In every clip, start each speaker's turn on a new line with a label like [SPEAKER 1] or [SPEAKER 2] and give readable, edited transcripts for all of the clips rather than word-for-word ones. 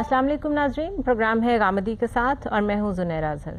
[SPEAKER 1] السلام علیکم ناظرین، پروگرام ہے غامدی کے ساتھ اور میں ہوں زنیرہ اظہر۔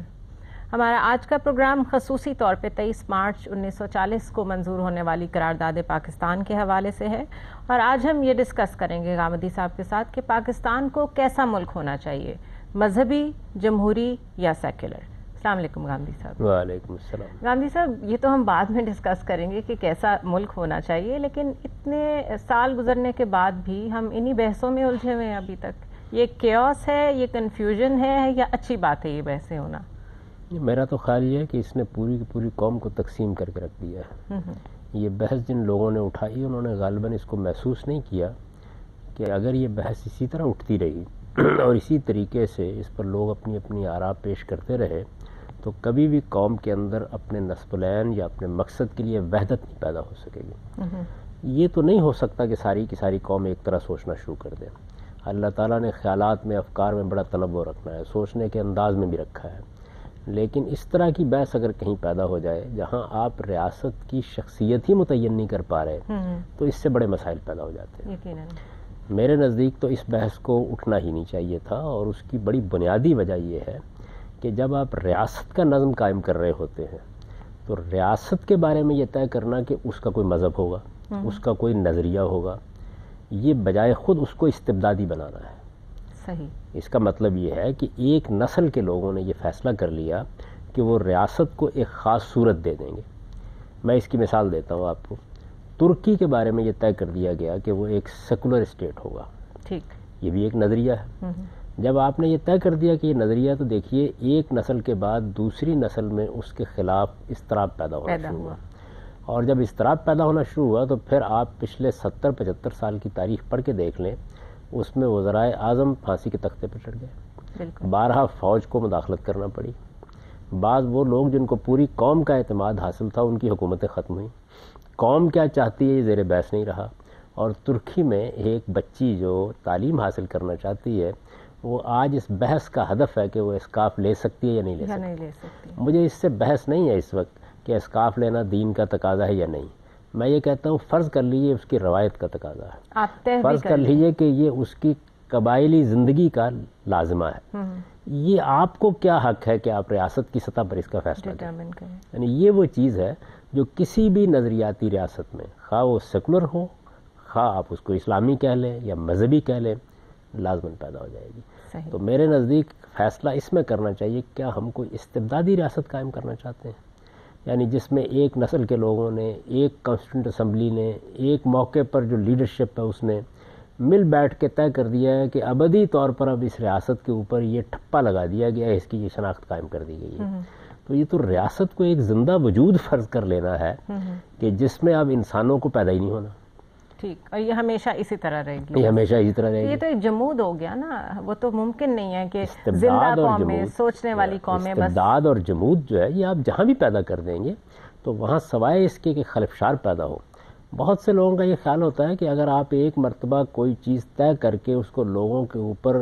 [SPEAKER 1] ہمارا آج کا پروگرام خصوصی طور پہ 23 مارچ 1940 کو منظور ہونے والی قرارداد پاکستان کے حوالے سے ہے، اور آج ہم یہ ڈسکس کریں گے غامدی صاحب کے ساتھ کہ پاکستان کو کیسا ملک ہونا چاہیے، مذہبی، جمہوری یا سیکولر۔ السلام علیکم غامدی صاحب۔
[SPEAKER 2] وعلیکم السلام۔
[SPEAKER 1] غامدی صاحب، یہ تو ہم بعد میں ڈسکس کریں گے کہ کیسا ملک ہونا چاہیے، لیکن اتنے سال گزرنے کے بعد بھی ہم انہی بحثوں میں الجھے ہوئے ہیں ابھی تک۔ یہ کیوس ہے، یہ کنفیوژن ہے، یا اچھی بات ہے یہ بحثیں ہونا؟
[SPEAKER 2] میرا تو خیال یہ ہے کہ اس نے پوری کی پوری قوم کو تقسیم کر کے رکھ دیا ہے۔ یہ بحث جن لوگوں نے اٹھائی انہوں نے غالباً اس کو محسوس نہیں کیا کہ اگر یہ بحث اسی طرح اٹھتی رہی اور اسی طریقے سے اس پر لوگ اپنی اپنی آراء پیش کرتے رہے تو کبھی بھی قوم کے اندر اپنے نصب العین یا اپنے مقصد کے لیے وحدت نہیں پیدا ہو سکے گی۔ یہ تو نہیں ہو سکتا کہ ساری کی ساری قوم ایک طرح سوچنا شروع کر دے۔ اللہ تعالیٰ نے خیالات میں، افکار میں بڑا تنوع رکھنا ہے، سوچنے کے انداز میں بھی رکھا ہے، لیکن اس طرح کی بحث اگر کہیں پیدا ہو جائے جہاں آپ ریاست کی شخصیت ہی متعین نہیں کر پا رہے تو اس سے بڑے مسائل پیدا ہو جاتے ہیں۔ میرے نزدیک تو اس بحث کو اٹھنا ہی نہیں چاہیے تھا، اور اس کی بڑی بنیادی وجہ یہ ہے کہ جب آپ ریاست کا نظم قائم کر رہے ہوتے ہیں تو ریاست کے بارے میں یہ طے کرنا کہ اس کا کوئی مذہب ہوگا، اس کا کوئی نظریہ ہوگا، یہ بجائے خود اس کو استبدادی بنانا ہے۔
[SPEAKER 1] صحیح۔
[SPEAKER 2] اس کا مطلب یہ ہے کہ ایک نسل کے لوگوں نے یہ فیصلہ کر لیا کہ وہ ریاست کو ایک خاص صورت دے دیں گے۔ میں اس کی مثال دیتا ہوں آپ کو۔ ترکی کے بارے میں یہ طے کر دیا گیا کہ وہ ایک سیکولر اسٹیٹ ہوگا۔
[SPEAKER 1] ٹھیک۔
[SPEAKER 2] یہ بھی ایک نظریہ ہے۔ جب آپ نے یہ طے کر دیا کہ یہ نظریہ، تو دیکھیے ایک نسل کے بعد دوسری نسل میں اس کے خلاف اضطراب پیدا ہونا شروع ہوا، اور جب اضطراب پیدا ہونا شروع ہوا تو پھر آپ پچھلے 70-75 سال کی تاریخ پڑھ کے دیکھ لیں، اس میں وزرائے اعظم پھانسی کے تختے پر چڑھ گئے، بارہا فوج کو مداخلت کرنا پڑی، بعض وہ لوگ جن کو پوری قوم کا اعتماد حاصل تھا ان کی حکومتیں ختم ہوئیں۔ قوم کیا چاہتی ہے یہ زیر بحث نہیں رہا، اور ترکی میں ایک بچی جو تعلیم حاصل کرنا چاہتی ہے وہ آج اس بحث کا ہدف ہے کہ وہ اسکارف لے سکتی ہے یا نہیں لے سکتی۔ مجھے اس سے بحث نہیں ہے اس وقت کہ اسکارف لینا دین کا تقاضا ہے یا نہیں۔ میں یہ کہتا ہوں فرض کر لیجئے اس کی روایت کا تقاضا ہے، فرض کر لیجئے کہ یہ اس کی قبائلی زندگی کا لازمہ ہے۔ یہ آپ کو کیا حق ہے کہ آپ ریاست کی سطح پر اس کا فیصلہ کریں؟ یعنی یہ وہ چیز ہے جو کسی بھی نظریاتی ریاست میں، خواہ وہ سیکولر ہو، خواہ آپ اس کو اسلامی کہہ لیں یا مذہبی کہہ لیں، لازماً پیدا ہو جائے گی۔ تو میرے نزدیک فیصلہ اس میں کرنا چاہیے کیا ہم کوئی استبدادی ریاست قائم کرنا چاہتے ہیں، یعنی جس میں ایک نسل کے لوگوں نے، ایک کانسٹیٹیوئنٹ اسمبلی نے، ایک موقع پر جو لیڈرشپ ہے اس نے مل بیٹھ کے طے کر دیا ہے کہ ابدی طور پر اب اس ریاست کے اوپر یہ ٹھپا لگا دیا گیا ہے، اس کی یہ شناخت قائم کر دی گئی ہے۔ تو یہ تو ریاست کو ایک زندہ وجود فرض کر لینا ہے کہ جس میں اب انسانوں کو پیدا ہی نہیں ہونا۔
[SPEAKER 1] ٹھیک، اور یہ ہمیشہ اسی طرح رہے گی؟
[SPEAKER 2] یہ ہمیشہ اسی طرح رہے گی۔
[SPEAKER 1] یہ تو ایک جمود ہو گیا نا، وہ تو ممکن نہیں ہے کہ زندہ قومیں، سوچنے والی قومیں، بس
[SPEAKER 2] استبداد اور جمود جو ہے یہ آپ جہاں بھی پیدا کر دیں گے تو وہاں سوائے اس کے کہ خلفشار پیدا ہو۔ بہت سے لوگوں کا یہ خیال ہوتا ہے کہ اگر آپ ایک مرتبہ کوئی چیز طے کر کے اس کو لوگوں کے اوپر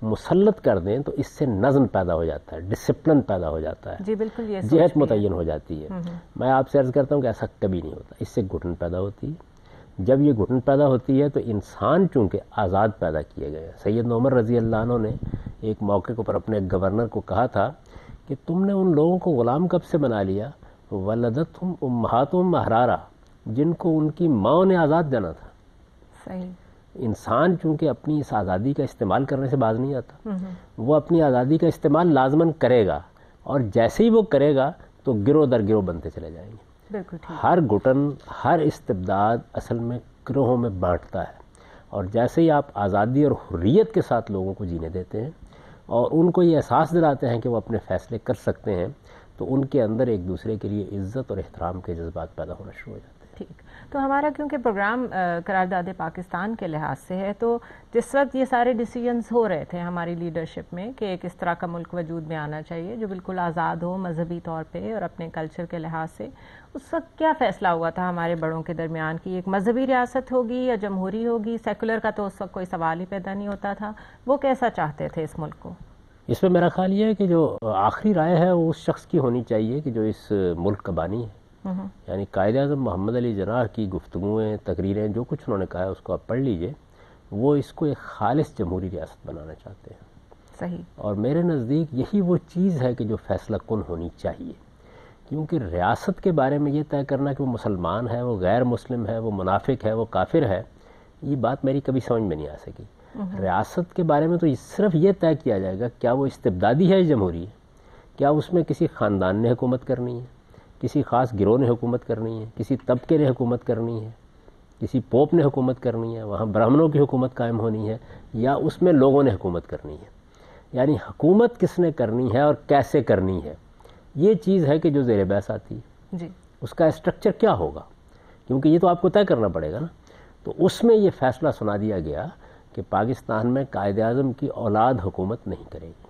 [SPEAKER 2] مسلط کر دیں تو اس سے نظم پیدا ہو جاتا ہے، ڈسپلن پیدا ہو جاتا ہے،
[SPEAKER 1] جی بالکل، یہ
[SPEAKER 2] جہت متعین ہو جاتی ہے۔ میں آپ سے عرض کرتا ہوں کہ ایسا کبھی نہیں ہوتا، اس سے گھٹن پیدا ہوتی ہے۔ جب یہ گھٹن پیدا ہوتی ہے تو انسان چونکہ آزاد پیدا کیے گئے ہیں۔ سیدنا عمر رضی اللہ عنہ نے ایک موقع پر اپنے گورنر کو کہا تھا کہ تم نے ان لوگوں کو غلام کب سے بنا لیا، ولدتہم امہاتہم احرارا، جن کو ان کی ماں نے آزاد جانا تھا۔
[SPEAKER 1] صحیح۔
[SPEAKER 2] انسان چونکہ اپنی اس آزادی کا استعمال کرنے سے باز نہیں آتا، وہ اپنی آزادی کا استعمال لازماً کرے گا، اور جیسے ہی وہ کرے گا تو گروہ در گروہ بنتے چلے جائیں گے۔ ہر گھٹن، ہر استبداد اصل میں گروہوں میں بانٹتا ہے، اور جیسے ہی آپ آزادی اور حریت کے ساتھ لوگوں کو جینے دیتے ہیں اور ان کو یہ احساس دلاتے ہیں کہ وہ اپنے فیصلے کر سکتے ہیں، تو ان کے اندر ایک دوسرے کے لیے عزت اور احترام کے جذبات پیدا ہونا شروع ہو جاتے ہیں۔
[SPEAKER 1] ٹھیک، تو ہمارا کیونکہ پروگرام قرارداد پاکستان کے لحاظ سے ہے، تو جس وقت یہ سارے ڈیسیجنز ہو رہے تھے ہماری لیڈرشپ میں کہ ایک اس طرح کا ملک وجود میں آنا چاہیے جو بالکل آزاد ہو مذہبی طور پہ اور اپنے کلچر کے لحاظ سے، اس وقت کیا فیصلہ ہوا تھا ہمارے بڑوں کے درمیان کہ ایک مذہبی ریاست ہوگی یا جمہوری ہوگی؟ سیکولر کا تو اس وقت کوئی سوال ہی پیدا نہیں ہوتا تھا۔ وہ کیسا چاہتے تھے اس ملک کو؟
[SPEAKER 2] اس میں میرا خیال یہ ہے کہ جو آخری رائے ہے وہ اس شخص کی ہونی چاہیے کہ جو اس ملک کا بانی ہے، یعنی قائد اعظم محمد علی جناح کی گفتگویں، تقریریں، جو کچھ انہوں نے کہا ہے اس کو آپ پڑھ لیجئے۔ وہ اس کو ایک خالص جمہوری ریاست بنانا چاہتے ہیں.
[SPEAKER 1] صحیح.
[SPEAKER 2] اور میرے نزدیک یہی وہ چیز ہے کہ جو فیصلہ کن ہونی چاہیے، کیونکہ ریاست کے بارے میں یہ طے کرنا کہ وہ مسلمان ہے، وہ غیر مسلم ہے، وہ منافق ہے، وہ کافر ہے، یہ بات میری کبھی سمجھ میں نہیں آ سکی. ریاست کے بارے میں تو صرف یہ طے کیا جائے گا کیا وہ استبدادی ہے یا جمہوری ہے، کیا اس میں کسی خاندان نے حکومت کرنی ہے، کسی خاص گروہ نے حکومت کرنی ہے، کسی طبقے نے حکومت کرنی ہے، کسی پوپ نے حکومت کرنی ہے، وہاں برہمنوں کی حکومت قائم ہونی ہے، یا اس میں لوگوں نے حکومت کرنی ہے. یعنی حکومت کس نے کرنی ہے اور کیسے کرنی ہے، یہ چیز ہے کہ جو زیر بحث آتی ہے.
[SPEAKER 1] جی.
[SPEAKER 2] اس کا اسٹرکچر کیا ہوگا، کیونکہ یہ تو آپ کو طے کرنا پڑے گا نا. تو اس میں یہ فیصلہ سنا دیا گیا کہ پاکستان میں قائد اعظم کی اولاد حکومت نہیں کرے گی.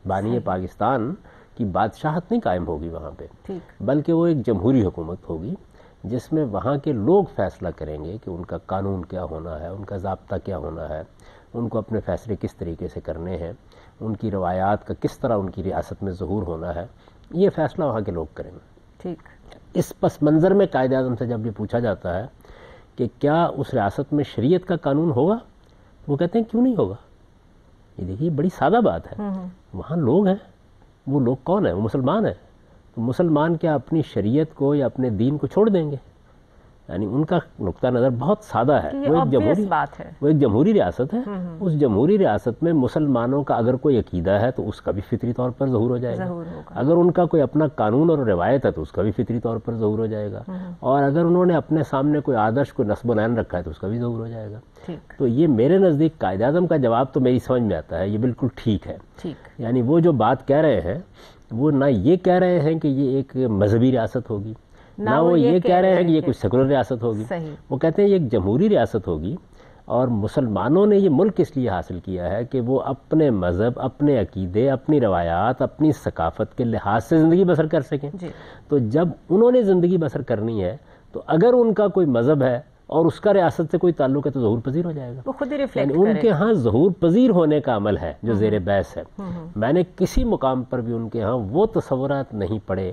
[SPEAKER 2] بانی پاکستان کی بادشاہت نہیں قائم ہوگی وہاں پہ، بلکہ وہ ایک جمہوری حکومت ہوگی جس میں وہاں کے لوگ فیصلہ کریں گے کہ ان کا قانون کیا ہونا ہے، ان کا ضابطہ کیا ہونا ہے، ان کو اپنے فیصلے کس طریقے سے کرنے ہیں، ان کی روایات کا کس طرح ان کی ریاست میں ظہور ہونا ہے، یہ فیصلہ وہاں کے لوگ کریں گے.
[SPEAKER 1] ٹھیک.
[SPEAKER 2] اس پس منظر میں قائد اعظم سے جب یہ پوچھا جاتا ہے کہ کیا اس ریاست میں شریعت کا قانون ہوگا، وہ کہتے ہیں کیوں نہیں ہوگا. یہ دیکھیے بڑی سادہ بات ہے، وہاں لوگ ہیں، وہ لوگ کون ہیں، وہ مسلمان ہیں. تو مسلمان کیا اپنی شریعت کو یا اپنے دین کو چھوڑ دیں گے؟ یعنی ان کا نقطہ نظر بہت سادہ ہے. وہ ایک جمہوری ریاست ہے. اس جمہوری ریاست میں مسلمانوں کا اگر کوئی عقیدہ ہے تو اس کا بھی فطری طور پر ظہور ہو جائے گا. اگر ان کا کوئی اپنا قانون اور روایت ہے تو اس کا بھی فطری طور پر ظہور ہو جائے گا. اور اگر انہوں نے اپنے سامنے کوئی آدرش، کوئی نصب العین رکھا ہے تو اس کا بھی ظہور ہو جائے گا. تو یہ میرے نزدیک قائد اعظم کا جواب تو میری سمجھ میں آتا ہے، یہ بالکل ٹھیک ہے. یعنی وہ جو بات کہہ رہے ہیں وہ نہ یہ کہہ رہے ہیں کہ یہ ایک مذہبی ریاست ہوگی، نہ وہ یہ کہہ رہے ہیں کہ یہ کوئی سیکولر ریاست ہوگی. وہ کہتے ہیں یہ ایک جمہوری ریاست ہوگی، اور مسلمانوں نے یہ ملک اس لیے حاصل کیا ہے کہ وہ اپنے مذہب، اپنے عقیدے، اپنی روایات، اپنی ثقافت کے لحاظ سے زندگی بسر کر سکیں. تو جب انہوں نے زندگی بسر کرنی ہے تو اگر ان کا کوئی مذہب ہے اور اس کا ریاست سے کوئی تعلق ہے تو ظہور پذیر ہو جائے گا.
[SPEAKER 1] وہ خود ہی ریفلیکٹ
[SPEAKER 2] یعنی ان کے ہاں ظہور پذیر ہونے کا عمل ہے جو زیر بحث ہے. میں نے کسی مقام پر بھی ان کے ہاں وہ تصورات نہیں پڑھے،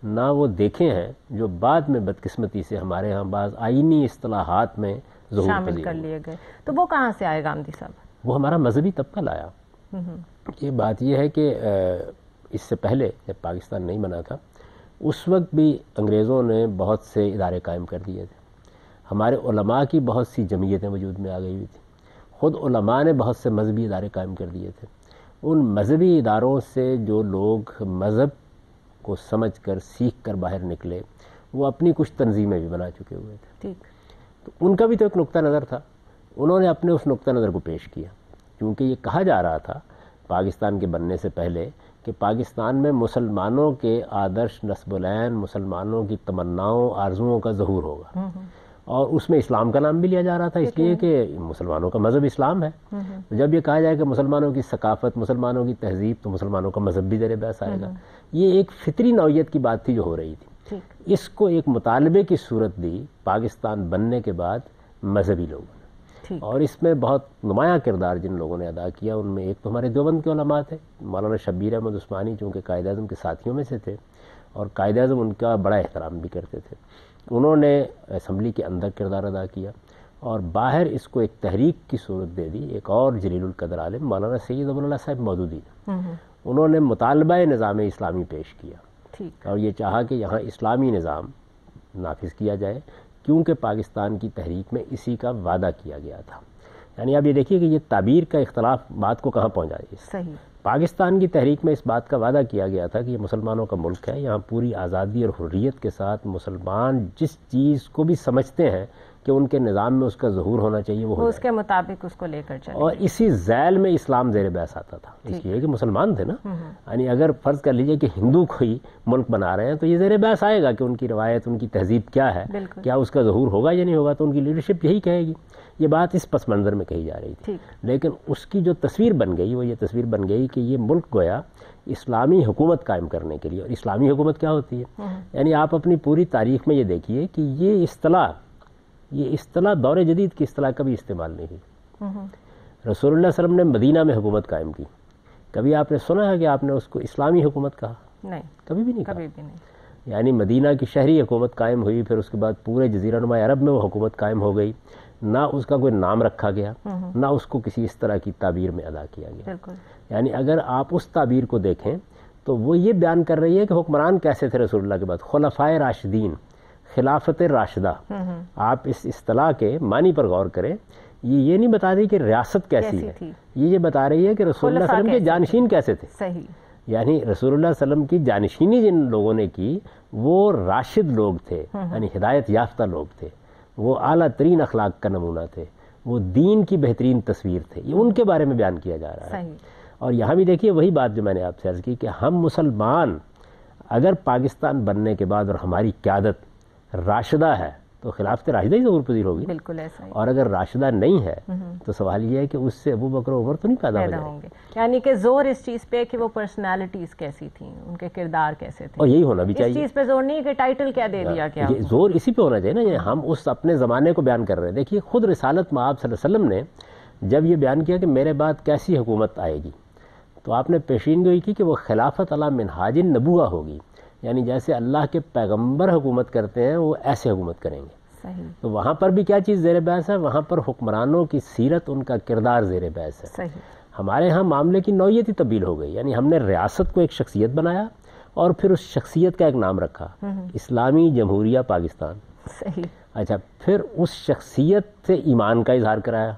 [SPEAKER 2] نہ وہ دیکھے ہیں جو بعد میں بدقسمتی سے ہمارے ہاں بعض آئینی اصطلاحات میں ظہور
[SPEAKER 1] شامل کر لیے گئے. تو وہ کہاں سے آئے گاندھی صاحب؟
[SPEAKER 2] وہ ہمارا مذہبی طبقہ لایا. یہ بات یہ ہے کہ اس سے پہلے جب پاکستان نہیں بنا تھا اس وقت بھی انگریزوں نے بہت سے ادارے قائم کر دیے تھے. ہمارے علماء کی بہت سی جمعیتیں وجود میں آ گئی ہوئی تھیں. خود علماء نے بہت سے مذہبی ادارے قائم کر دیے تھے. ان مذہبی اداروں سے جو لوگ مذہب کو سمجھ کر، سیکھ کر باہر نکلے، وہ اپنی کچھ تنظیمیں بھی بنا چکے ہوئے تھے. تو ان کا بھی تو ایک نقطہ نظر تھا، انہوں نے اپنے اس نقطہ نظر کو پیش کیا. کیونکہ یہ کہا جا رہا تھا پاکستان کے بننے سے پہلے کہ پاکستان میں مسلمانوں کے آدرش، نصب العین، مسلمانوں کی تمناؤں، آرزوؤں کا ظہور ہوگا. اور اس میں اسلام کا نام بھی لیا جا رہا تھا اس لیے کہ مسلمانوں کا مذہب اسلام ہے. جب یہ کہا جائے کہ مسلمانوں کی ثقافت، مسلمانوں کی تہذیب، تو مسلمانوں کا مذہب بھی زیر بحث آئے گا. یہ ایک فطری نوعیت کی بات تھی جو ہو رہی تھی. اس کو ایک مطالبے کی صورت دی پاکستان بننے کے بعد مذہبی لوگوں نے. اور اس میں بہت نمایاں کردار جن لوگوں نے ادا کیا ان میں ایک تو ہمارے دیوبند کے علماء تھے. مولانا شبیر احمد عثمانی چونکہ قائد اعظم کے ساتھیوں میں سے تھے اور قائد اعظم ان کا بڑا احترام بھی کرتے تھے. انہوں نے اسمبلی کے اندر کردار ادا کیا اور باہر اس کو ایک تحریک کی صورت دے دی. ایک اور جلیل القدر عالم مولانا سید ابو اللہ صاحب مودودی، انہوں نے مطالبہ نظام اسلامی پیش کیا اور یہ چاہا کہ یہاں اسلامی نظام نافذ کیا جائے، کیونکہ پاکستان کی تحریک میں اسی کا وعدہ کیا گیا تھا. یعنی اب یہ دیکھیے کہ یہ تعبیر کا اختلاف بات کو کہاں پہنچا ہے. پاکستان کی تحریک میں اس بات کا وعدہ کیا گیا تھا کہ یہ مسلمانوں کا ملک ہے، یہاں پوری آزادی اور حریت کے ساتھ مسلمان جس چیز کو بھی سمجھتے ہیں کہ ان کے نظام میں اس کا ظہور ہونا چاہیے وہ
[SPEAKER 1] اس کے مطابق اس کو لے کر چلیں.
[SPEAKER 2] اور اسی ذیل میں اسلام زیر بحث آتا تھا، اس لیے کہ مسلمان تھے نا. یعنی اگر فرض کر لیجئے کہ ہندو کوئی ملک بنا رہے ہیں تو یہ زیر بحث آئے گا کہ ان کی روایت، ان کی تہذیب کیا ہے، کیا اس کا ظہور ہوگا یا نہیں ہوگا. تو ان کی لیڈرشپ یہی کہے گی. یہ بات اس پس منظر میں کہی جا رہی تھی. لیکن اس کی جو تصویر بن گئی وہ یہ تصویر بن گئی کہ یہ ملک گویا اسلامی حکومت قائم کرنے کے لیے. اور اسلامی حکومت کیا ہوتی ہے؟ یعنی آپ اپنی پوری تاریخ میں یہ دیکھیے کہ یہ اصطلاح دور جدید کی اصطلاح کبھی استعمال نہیں ہوئی. رسول اللہ صلی اللہ علیہ وسلم نے مدینہ میں حکومت قائم کی، کبھی آپ نے سنا ہے کہ آپ نے اس کو اسلامی حکومت کہا؟
[SPEAKER 1] نہیں،
[SPEAKER 2] کبھی بھی نہیں. یعنی مدینہ کی شہری حکومت قائم ہوئی، پھر اس کے بعد پورے جزیرہ نما عرب میں وہ حکومت قائم ہو گئی. نہ اس کا کوئی نام رکھا گیا، نہ اس کو کسی اس طرح کی تعبیر میں ادا کیا گیا. یعنی اگر آپ اس تعبیر کو دیکھیں تو وہ یہ بیان کر رہی ہے کہ حکمران کیسے تھے رسول اللہ کے بعد، خلفائے راشدین، خلافت راشدہ. آپ اس اصطلاح کے معنی پر غور کریں. یہ نہیں بتا رہی کہ ریاست کیسی ہے، یہ بتا رہی ہے کہ رسول اللہ صلی اللہ علیہ وسلم کے جانشین کیسے تھے.
[SPEAKER 1] صحیح.
[SPEAKER 2] یعنی رسول اللہ صلی اللہ علیہ وسلم کی جانشینی جن لوگوں نے کی وہ راشد لوگ تھے، یعنی ہدایت یافتہ لوگ تھے، وہ اعلیٰ ترین اخلاق کا نمونہ تھے، وہ دین کی بہترین تصویر تھے. یہ ان کے بارے میں بیان کیا جا رہا ہے. اور یہاں بھی دیکھیے وہی بات جو میں نے آپ سے عرض کی کہ ہم مسلمان اگر پاکستان بننے کے بعد اور ہماری قیادت راشدہ ہے تو خلافت راشدہ ہی ظہور پذیر ہوگی.
[SPEAKER 1] بالکل ایسا ہی.
[SPEAKER 2] اور اگر راشدہ نہیں ہے تو سوال یہ ہے کہ اس سے ابو بکر و عمر تو نہیں پیدا
[SPEAKER 1] ہوں گے. یعنی کہ زور اس چیز پہ کہ وہ پرسنالٹیز کیسی تھیں، ان کے کردار کیسے تھے،
[SPEAKER 2] اور یہی ہونا بھی چاہیے.
[SPEAKER 1] اس چیز پہ زور نہیں کہ ٹائٹل کیا دے دیا، کیا
[SPEAKER 2] زور اسی پہ ہونا چاہیے نا. یہ ہم اس اپنے زمانے کو بیان کر رہے ہیں. دیکھیے خود رسالت مآب صلی اللہ علیہ وسلم نے جب یہ بیان کیا کہ میرے بعد کیسی حکومت آئے گی تو آپ نے پیشین گوئی کی کہ وہ خلافت علی منہاج النبوہ ہوگی. یعنی جیسے اللہ کے پیغمبر حکومت کرتے ہیں وہ ایسے حکومت کریں گے. تو وہاں پر بھی کیا چیز زیر بحث ہے؟ وہاں پر حکمرانوں کی سیرت، ان کا کردار زیر بحث ہے. ہمارے ہاں معاملے کی نوعیت ہی تبدیل ہو گئی. یعنی ہم نے ریاست کو ایک شخصیت بنایا اور پھر اس شخصیت کا ایک نام رکھا، اسلامی جمہوریہ پاکستان. اچھا، پھر اس شخصیت سے ایمان کا اظہار کرایا.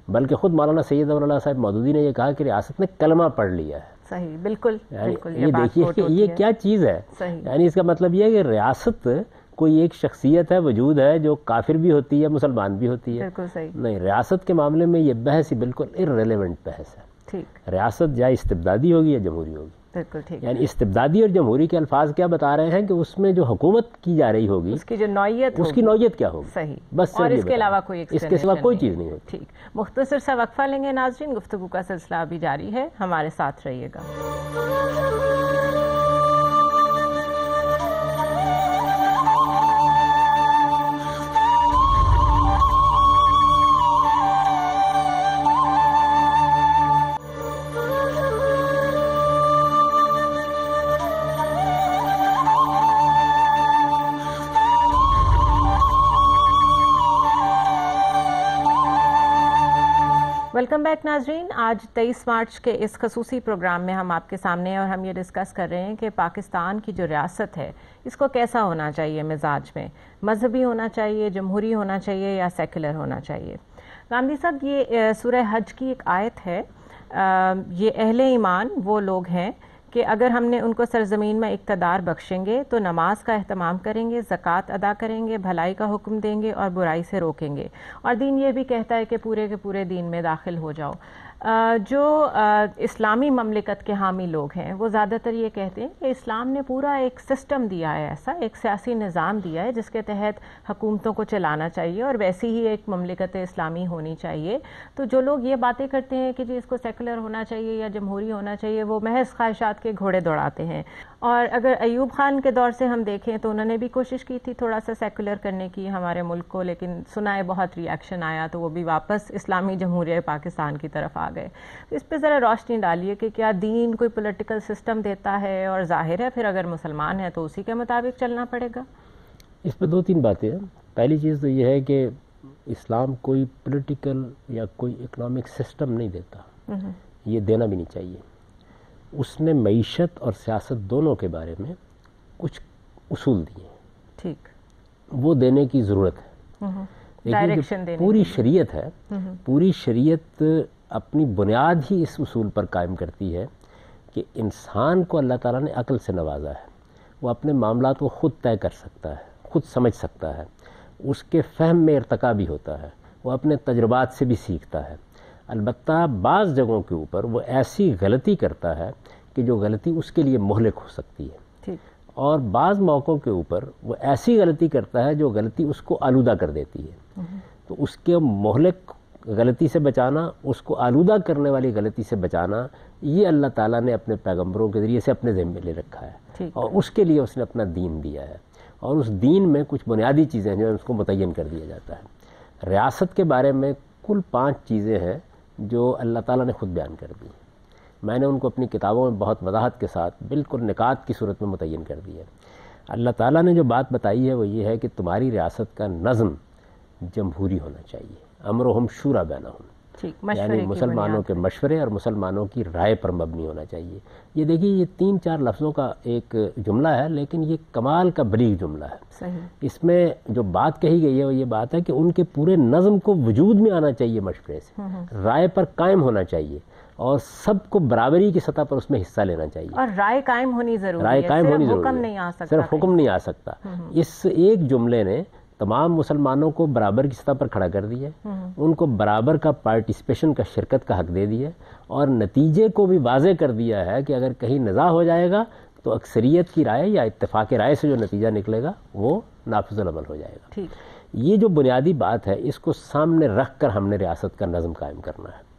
[SPEAKER 2] بلکہ خود مولانا سید اللہ صاحب مودودی نے یہ کہا کہ ریاست نے کلمہ پڑھ لیا ہے.
[SPEAKER 1] صحیح، بالکل.
[SPEAKER 2] یہ دیکھیے کہ یہ کیا چیز ہے. یعنی اس کا مطلب یہ ہے کہ ریاست کوئی ایک شخصیت ہے، وجود ہے جو کافر بھی ہوتی ہے، مسلمان بھی ہوتی ہے.
[SPEAKER 1] بالکل صحیح.
[SPEAKER 2] نہیں، ریاست کے معاملے میں یہ بحث ہی بالکل ارریلیونٹ بحث ہے.
[SPEAKER 1] ٹھیک.
[SPEAKER 2] ریاست یا استبدادی ہوگی یا جمہوری ہوگی.
[SPEAKER 1] بالکل ٹھیک.
[SPEAKER 2] یعنی استبدادی اور جمہوری کے الفاظ کیا بتا رہے ہیں کہ اس میں جو حکومت کی جا رہی ہوگی
[SPEAKER 1] اس کی جو نوعیت،
[SPEAKER 2] اس کی نوعیت کیا ہوگی.
[SPEAKER 1] صحیح.
[SPEAKER 2] بس
[SPEAKER 1] اور اس کے علاوہ کوئی
[SPEAKER 2] اس کے سوا کوئی چیز نہیں ہوتی.
[SPEAKER 1] ٹھیک. مختصر سا وقفہ لیں گے ناظرین، گفتگو کا سلسلہ ابھی جاری ہے، ہمارے ساتھ رہیے گا. ویلکم بیک ناظرین. آج 23 مارچ کے اس خصوصی پروگرام میں ہم آپ کے سامنے ہیں اور ہم یہ ڈسکس کر رہے ہیں کہ پاکستان کی جو ریاست ہے اس کو کیسا ہونا چاہیے مزاج میں، مذہبی ہونا چاہیے، جمہوری ہونا چاہیے یا سیکولر ہونا چاہیے. غامدی صاحب، یہ سورہ حج کی ایک آیت ہے. یہ اہل ایمان وہ لوگ ہیں کہ اگر ہم نے ان کو سرزمین میں اقتدار بخشیں گے تو نماز کا اہتمام کریں گے، زکوٰۃ ادا کریں گے، بھلائی کا حکم دیں گے اور برائی سے روکیں گے. اور دین یہ بھی کہتا ہے کہ پورے کے پورے دین میں داخل ہو جاؤ. جو اسلامی مملکت کے حامی لوگ ہیں وہ زیادہ تر یہ کہتے ہیں کہ اسلام نے پورا ایک سسٹم دیا ہے، ایسا ایک سیاسی نظام دیا ہے جس کے تحت حکومتوں کو چلانا چاہیے اور ویسی ہی ایک مملکت اسلامی ہونی چاہیے. تو جو لوگ یہ باتیں کرتے ہیں کہ جی اس کو سیکولر ہونا چاہیے یا جمہوری ہونا چاہیے، وہ محض خواہشات کے گھوڑے دوڑاتے ہیں. اور اگر ایوب خان کے دور سے ہم دیکھیں تو انہوں نے بھی کوشش کی تھی تھوڑا سا سیکولر کرنے کی ہمارے ملک کو، لیکن سنا ہے بہت ری ایکشن آیا تو وہ بھی واپس اسلامی جمہوریہ پاکستان کی طرف آ گئے. اس پہ ذرا روشنی ڈالیے کہ کیا دین کوئی پولیٹیکل سسٹم دیتا ہے اور ظاہر ہے پھر اگر مسلمان ہے تو اسی کے مطابق چلنا پڑے گا؟
[SPEAKER 2] اس پہ 2-3 باتیں ہیں. پہلی چیز تو یہ ہے کہ اسلام کوئی پولیٹیکل یا کوئی اکنامک سسٹم نہیں دیتا، یہ دینا بھی نہیں چاہیے. اس نے معیشت اور سیاست دونوں کے بارے میں کچھ اصول دیے،
[SPEAKER 1] ٹھیک،
[SPEAKER 2] وہ دینے کی ضرورت ہے. دیکھیے پوری شریعت ہے، پوری شریعت اپنی بنیاد ہی اس اصول پر قائم کرتی ہے کہ انسان کو اللہ تعالیٰ نے عقل سے نوازا ہے، وہ اپنے معاملات کو خود طے کر سکتا ہے، خود سمجھ سکتا ہے، اس کے فہم میں ارتقا بھی ہوتا ہے، وہ اپنے تجربات سے بھی سیکھتا ہے. البتہ بعض جگہوں کے اوپر وہ ایسی غلطی کرتا ہے کہ جو غلطی اس کے لیے مہلک ہو سکتی ہے، اور بعض موقعوں کے اوپر وہ ایسی غلطی کرتا ہے جو غلطی اس کو آلودہ کر دیتی ہے. تو اس کے مہلک غلطی سے بچانا، اس کو آلودہ کرنے والی غلطی سے بچانا، یہ اللہ تعالیٰ نے اپنے پیغمبروں کے ذریعے سے اپنے ذمہ لے رکھا ہے، اور اس کے لیے اس نے اپنا دین دیا ہے. اور اس دین میں کچھ بنیادی چیزیں جو ہیں اس کو متعین کر دیا جاتا ہے. ریاست کے بارے میں کل 5 چیزیں ہیں جو اللہ تعالیٰ نے خود بیان کر دی. میں نے ان کو اپنی کتابوں میں بہت وضاحت کے ساتھ بالکل نکات کی صورت میں متعین کر دی ہے. اللہ تعالیٰ نے جو بات بتائی ہے وہ یہ ہے کہ تمہاری ریاست کا نظم جمہوری ہونا چاہیے، امرہم شورا بینہم، یعنی مسلمانوں کے مشورے اور مسلمانوں کی رائے پر مبنی ہونا چاہیے۔ یہ دیکھیے یہ 3-4 لفظوں کا ایک جملہ ہے، لیکن یہ کمال کا بلیغ جملہ ہے۔ صحیح۔ اس میں جو بات کہی گئی ہے وہ یہ بات ہے کہ ان کے پورے نظم کو وجود میں آنا چاہیے مشورے سے، رائے پر قائم ہونا چاہیے، اور سب کو برابری کی سطح پر اس میں حصہ لینا چاہیے، اور
[SPEAKER 1] رائے قائم ہونی ضروری ہے،
[SPEAKER 2] رائے قائم ہونی ضروری ہے،
[SPEAKER 1] صرف حکم نہیں
[SPEAKER 2] آ سکتا۔ اس ایک جملے نے تمام مسلمانوں کو برابر کی سطح پر کھڑا کر دیا ہے، ان کو برابر کا پارٹیسپیشن کا، شرکت کا حق دے دیا ہے، اور نتیجے کو بھی واضح کر دیا ہے کہ اگر کہیں نزاع ہو جائے گا تو اکثریت کی رائے یا اتفاق رائے سے جو نتیجہ نکلے گا وہ نافذ العمل ہو جائے گا۔ یہ جو بنیادی بات ہے اس کو سامنے رکھ کر ہم نے ریاست کا نظم قائم کرنا ہے۔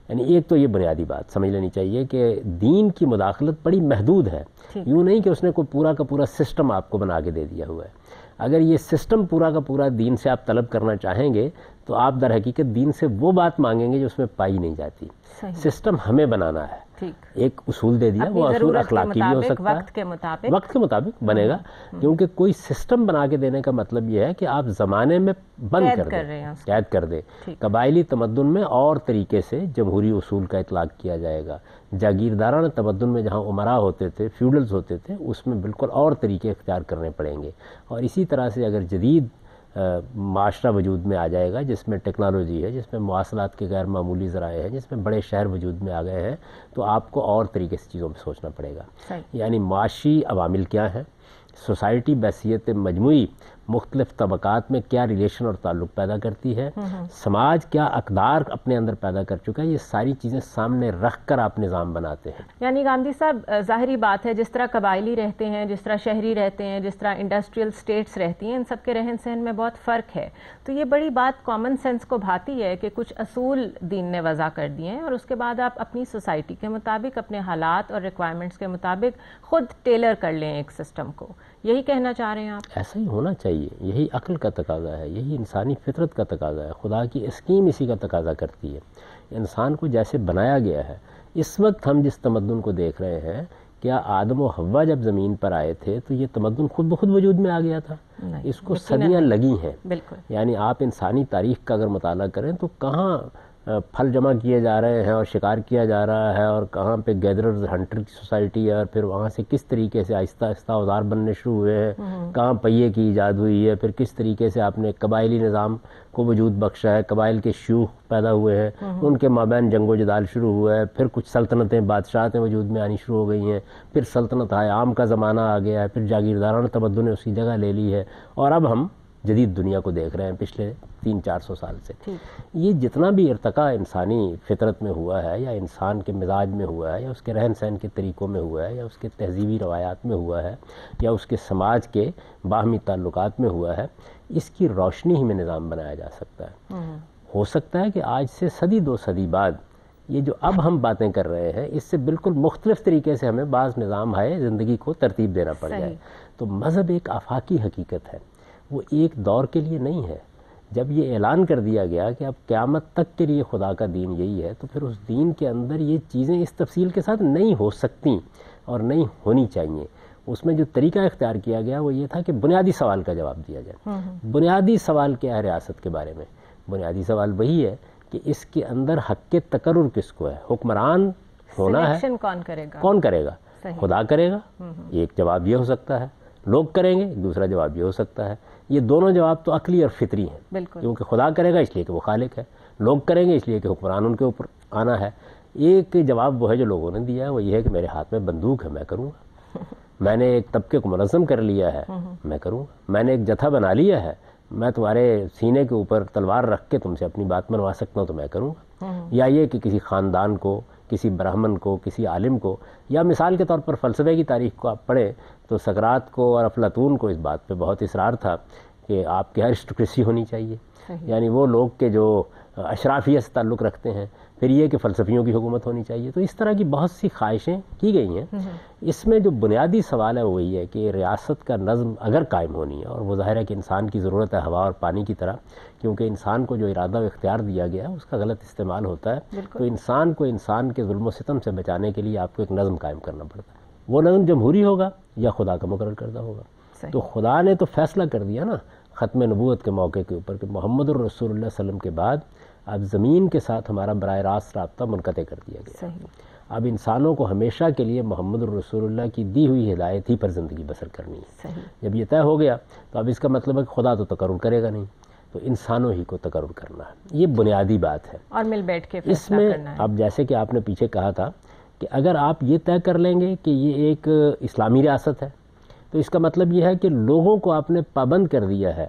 [SPEAKER 2] یعنی ایک تو یہ بنیادی بات سمجھ لینی چاہیے کہ دین کی مداخلت بڑی محدود ہے، یوں نہیں کہ اس نے کوئی پورا کا پورا سسٹم آپ کو بنا کے دے دیا ہوا ہے۔ اگر یہ سسٹم پورا کا پورا دین سے آپ طلب کرنا چاہیں گے تو آپ در حقیقت دین سے وہ بات مانگیں گے جو اس میں پائی نہیں جاتی۔ سسٹم ہمیں بنانا ہے، ایک اصول دے دیا، وہ اصول اخلاقی بھی ہو سکتا ہے، وقت کے مطابق بنے گا، کیونکہ کوئی سسٹم بنا کے دینے کا مطلب یہ ہے کہ آپ زمانے میں بند کر دیں، قید کر دیں۔ قبائلی تمدن میں اور طریقے سے جمہوری اصول کا اطلاق کیا جائے گا، جاگیردارانہ تمدن میں جہاں امراء ہوتے تھے، فیوڈلز ہوتے تھے، اس میں بالکل اور طریقے اختیار کرنے پڑیں گے۔ اور اسی طرح سے اگر جدید معاشرہ وجود میں آ جائے گا جس میں ٹیکنالوجی ہے، جس میں مواصلات کے غیر معمولی ذرائع ہیں، جس میں بڑے شہر وجود میں آ گئے ہیں، تو آپ کو اور طریقے سے چیزوں پہ سوچنا پڑے گا۔ یعنی معاشی عوامل کیا ہیں، سوسائٹی بحیثیت مجموعی مختلف طبقات میں کیا ریلیشن اور تعلق پیدا کرتی ہے، سماج کیا اقدار اپنے اندر پیدا کر چکا ہے، یہ ساری چیزیں سامنے رکھ کر آپ نظام بناتے ہیں۔
[SPEAKER 1] یعنی گاندھی صاحب ظاہری بات ہے جس طرح قبائلی رہتے ہیں، جس طرح شہری رہتے ہیں، جس طرح انڈسٹریل سٹیٹس رہتی ہیں، ان سب کے رہن سہن میں بہت فرق ہے، تو یہ بڑی بات کامن سینس کو بھاتی ہے کہ کچھ اصول دین نے وضع کر دیے ہیں اور اس کے بعد آپ اپنی سوسائٹی کے مطابق، اپنے حالات اور ریکوائرمنٹس کے مطابق خود ٹیلر کر لیں ایک سسٹم کو۔ یہی کہنا چاہ رہے ہیں آپ؟
[SPEAKER 2] ایسا ہی ہونا چاہیے، یہی عقل کا تقاضا ہے، یہی انسانی فطرت کا تقاضا ہے، خدا کی اسکیم اسی کا تقاضا کرتی ہے۔ انسان کو جیسے بنایا گیا ہے، اس وقت ہم جس تمدن کو دیکھ رہے ہیں، کیا آدم و حوا جب زمین پر آئے تھے تو یہ تمدن خود بخود وجود میں آ گیا تھا؟ اس کو صدیاں لگی ہیں۔ یعنی آپ انسانی تاریخ کا اگر مطالعہ کریں تو کہاں پھل جمع کیے جا رہے ہیں اور شکار کیا جا رہا ہے، اور کہاں پہ گیدررز ہنٹر کی سوسائٹی ہے، اور پھر وہاں سے کس طریقے سے آہستہ آہستہ اوزار بننے شروع ہوئے ہیں، کہاں پہیے کی ایجاد ہوئی ہے، پھر کس طریقے سے آپ نے قبائلی نظام کو وجود بخشا ہے، قبائل کے شیوخ پیدا ہوئے ہیں، ان کے مابین جنگ و جدال شروع ہوا ہے، پھر کچھ سلطنتیں، بادشاہتیں وجود میں آنی شروع ہو گئی ہیں، پھر سلطنت عام کا زمانہ آ گیا ہے، پھر جاگیردارانہ تمدن نے اس کی جگہ لے لی ہے، اور اب ہم جدید دنیا کو دیکھ رہے ہیں پچھلے 300-400 سال سے۔ یہ جتنا بھی ارتقاء انسانی فطرت میں ہوا ہے، یا انسان کے مزاج میں ہوا ہے، یا اس کے رہن سہن کے طریقوں میں ہوا ہے، یا اس کے تہذیبی روایات میں ہوا ہے، یا اس کے سماج کے باہمی تعلقات میں ہوا ہے، اس کی روشنی ہی میں نظام بنایا جا سکتا ہے۔ ہو سکتا ہے کہ آج سے صدی 2 صدی بعد یہ جو اب ہم باتیں کر رہے ہیں اس سے بالکل مختلف طریقے سے ہمیں بعض نظام ہے زندگی کو ترتیب دینا پڑ جائے۔ تو مذہب ایک آفاقی حقیقت ہے، وہ ایک دور کے لیے نہیں ہے۔ جب یہ اعلان کر دیا گیا کہ اب قیامت تک کے لیے خدا کا دین یہی ہے، تو پھر اس دین کے اندر یہ چیزیں اس تفصیل کے ساتھ نہیں ہو سکتی اور نہیں ہونی چاہیے۔ اس میں جو طریقہ اختیار کیا گیا وہ یہ تھا کہ بنیادی سوال کا جواب دیا جائے۔ بنیادی سوال کیا ہے ریاست کے بارے میں؟ بنیادی سوال وہی ہے کہ اس کے اندر حق کے تقرر کس کو ہے، حکمران ہونا ہے، کون کرے گا؟ خدا کرے گا، ایک جواب یہ ہو سکتا ہے، لوگ کریں گے، دوسرا جواب یہ ہو سکتا ہے۔ یہ دونوں جواب تو عقلی اور فطری ہیں، کیونکہ خدا کرے گا اس لیے کہ وہ خالق ہے، لوگ کریں گے اس لیے کہ حکمران ان کے اوپر آنا ہے۔ ایک جواب وہ ہے جو لوگوں نے دیا ہے، وہ یہ ہے کہ میرے ہاتھ میں بندوق ہے، میں کروں گا۔ میں نے ایک طبقے کو منظم کر لیا ہے، میں کروں گا۔ میں نے ایک جتھا بنا لیا ہے، میں تمہارے سینے کے اوپر تلوار رکھ کے تم سے اپنی بات منوا سکتا ہوں، تو میں کروں گا۔ یا یہ کہ کسی خاندان کو، کسی برہمن کو، کسی عالم کو، یا مثال کے طور پر فلسفے کی تاریخ کو آپ پڑھیں تو سقراط کو اور افلاطون کو اس بات پہ بہت اصرار تھا کہ آپ کی ارسٹوکریسی ہونی چاہیے، یعنی وہ لوگ کے جو اشرافیہ سے تعلق رکھتے ہیں، پھر یہ کہ فلسفیوں کی حکومت ہونی چاہیے۔ تو اس طرح کی بہت سی خواہشیں کی گئی ہیں۔ اس میں جو بنیادی سوال ہے وہی ہے کہ ریاست کا نظم اگر قائم ہونی ہے، اور وہ ظاہر ہے کہ انسان کی ضرورت ہے ہوا اور پانی کی طرح، کیونکہ انسان کو جو ارادہ و اختیار دیا گیا ہے اس کا غلط استعمال ہوتا ہے، تو انسان کو انسان کے ظلم و ستم سے بچانے کے لیے آپ کو ایک نظم قائم کرنا پڑتا ہے۔ وہ نظم جمہوری ہوگا یا خدا کا مقرر کردہ ہوگا۔ تو خدا نے تو فیصلہ کر دیا نا، ختم نبوت کے موقع کے اوپر کہ محمد الرسول اللہ صلی اللہ علیہ وسلم کے بعد اب زمین کے ساتھ ہمارا براہ راست رابطہ منقطع کر دیا گیا. اب انسانوں کو ہمیشہ کے لیے محمد الرسول اللہ کی دی ہوئی ہدایت ہی پر زندگی بسر کرنی ہے. جب یہ طے ہو گیا تو اب اس کا مطلب ہے کہ خدا تو تقرر کرے گا نہیں، تو انسانوں ہی کو تقرر کرنا ہے. یہ بنیادی بات ہے اور مل بیٹھ کے اس میں اب جیسے کہ آپ نے پیچھے کہا تھا کہ اگر آپ یہ طے کر لیں گے کہ یہ ایک اسلامی ریاست ہے تو اس کا مطلب یہ ہے کہ لوگوں کو آپ نے پابند کر دیا ہے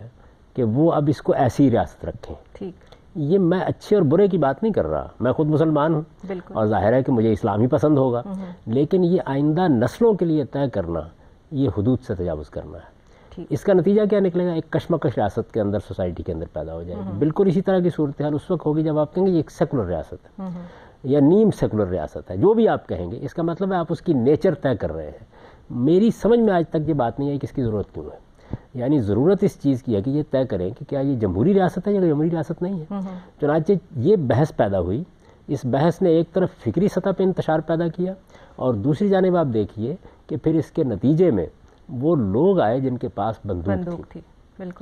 [SPEAKER 2] کہ وہ اب اس کو ایسی ریاست رکھیں. ٹھیک، یہ میں اچھے اور برے کی بات نہیں کر رہا، میں خود مسلمان ہوں اور ظاہر ہے کہ مجھے اسلام ہی پسند ہوگا، لیکن یہ آئندہ نسلوں کے لیے طے کرنا یہ حدود سے تجاوز کرنا ہے. اس کا نتیجہ کیا نکلے گا؟ ایک کشمکش ریاست کے اندر، سوسائٹی کے اندر پیدا ہو جائے گی. بالکل اسی طرح کی صورتحال اس وقت ہوگی جب آپ کہیں گے یہ ایک سیکولر ریاست ہے یا نیم سیکولر ریاست ہے، جو بھی آپ کہیں گے اس کا مطلب ہے آپ اس کی نیچر طے کر رہے ہیں. میری سمجھ میں آج تک یہ بات نہیں آئی کہ اس کی ضرورت کیوں ہے. یعنی ضرورت اس چیز کی ہے کہ یہ طے کریں کہ کیا یہ جمہوری ریاست ہے یا جمہوری ریاست نہیں ہے. چنانچہ یہ بحث پیدا ہوئی. اس بحث نے ایک طرف فکری سطح پہ انتشار پیدا کیا اور دوسری جانب آپ دیکھیے کہ پھر اس کے نتیجے میں وہ لوگ آئے جن کے پاس بندوق تھی